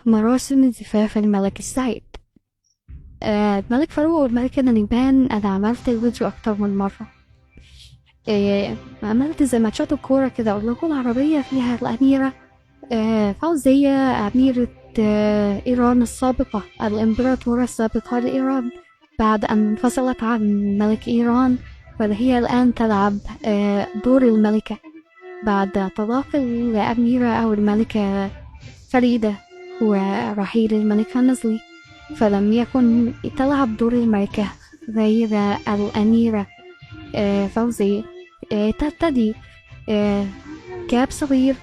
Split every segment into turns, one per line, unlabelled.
مراسم زفاف الملك السعيد. الملك فاروق والملكة نريمان أنا عملت الفيديو أكتر من مرة. عملت زي ماتشات الكورة كده، أقول لكم العربية فيها الأميرة فوزية أميرة إيران السابقة، الإمبراطورة السابقة لإيران بعد أن انفصلت عن ملك إيران، فهي الآن تلعب دور الملكة بعد طلاق الأميرة أو الملكة فريدة ورحيل الملكة نزلي، فلم يكن تلعب دور الملكة غير الأميرة فوزية. ترتدي كاب صغير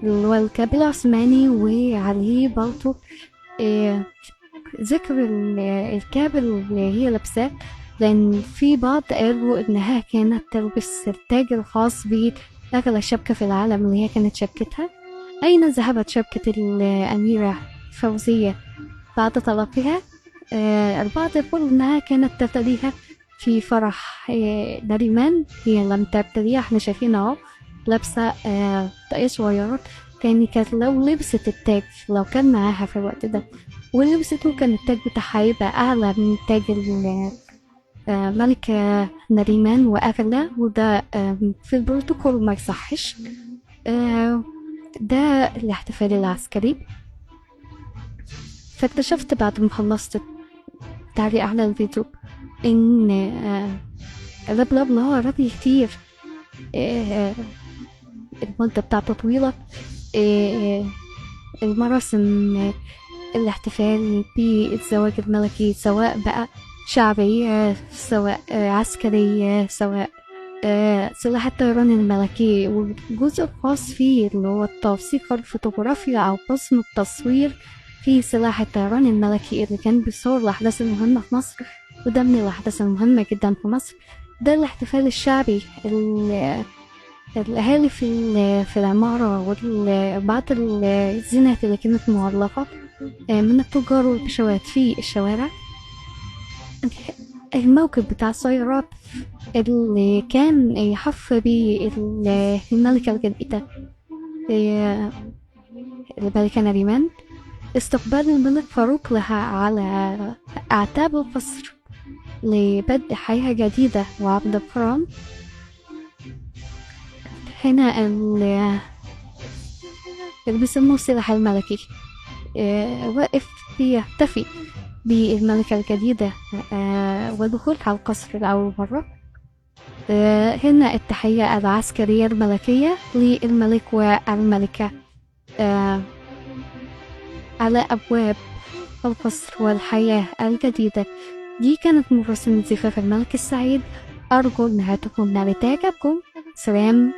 والكاب العثماني وعليه بلطو. ذكر الكاب اللي هي لابساه لأن في بعض قالوا إنها كانت تلبس التاج الخاص بأغلى شبكة في العالم اللي هي كانت شبكتها. أين ذهبت شبكة الأميرة فوزية بعد طلاقها؟ البعض يقول إنها كانت ترتديها في فرح نريمان، هي لم ترتديها، احنا شايفينها اهو لابسة طاقية صغيرة. كانت لو لبست التاج، لو كان معاها في الوقت ده ولبسته، كان التاج بتاعها هيبقى أعلى من تاج ملكة نريمان وأغلى، وده في البروتوكول ما يصحش. ده الاحتفال العسكري. فاكتشفت بعد ما خلصت تعليق على الفيديو إن بلا ربي كتير، المدة بتاعته طويلة. المراسم الاحتفال بالزواج الملكي سواء بقى شعبي سواء عسكري سواء سلاح الطيران الملكي، والجزء الخاص فيه اللي هو التوثيق الفوتوغرافيا أو قسم التصوير في سلاح الطيران الملكي اللي كان بيصور الأحداث المهمة في مصر، وده من الأحداث المهمة جدا في مصر. ده الاحتفال الشعبي. الأهالي في العمارة وبعض الزينات اللي كانت معلقة من التجار والبشوات في الشوارع. الموكب بتاع السيارات اللي كان يحف به الملكة الجديدة الملكة نريمان، استقبال الملك فاروق لها على أعتاب القصر لبدء حياة جديدة وعبد الكرام. هنا اللي بيسموه السلاح الملكي واقف يحتفي بالملكة الجديدة ودخولها القصر لأول مرة. هنا التحية العسكرية الملكية للملك والملكة على أبواب القصر والحياة الجديدة. دي كانت مراسم زفاف الملك السعيد، أرجو أنها تكون نالت إعجابكم. سلام.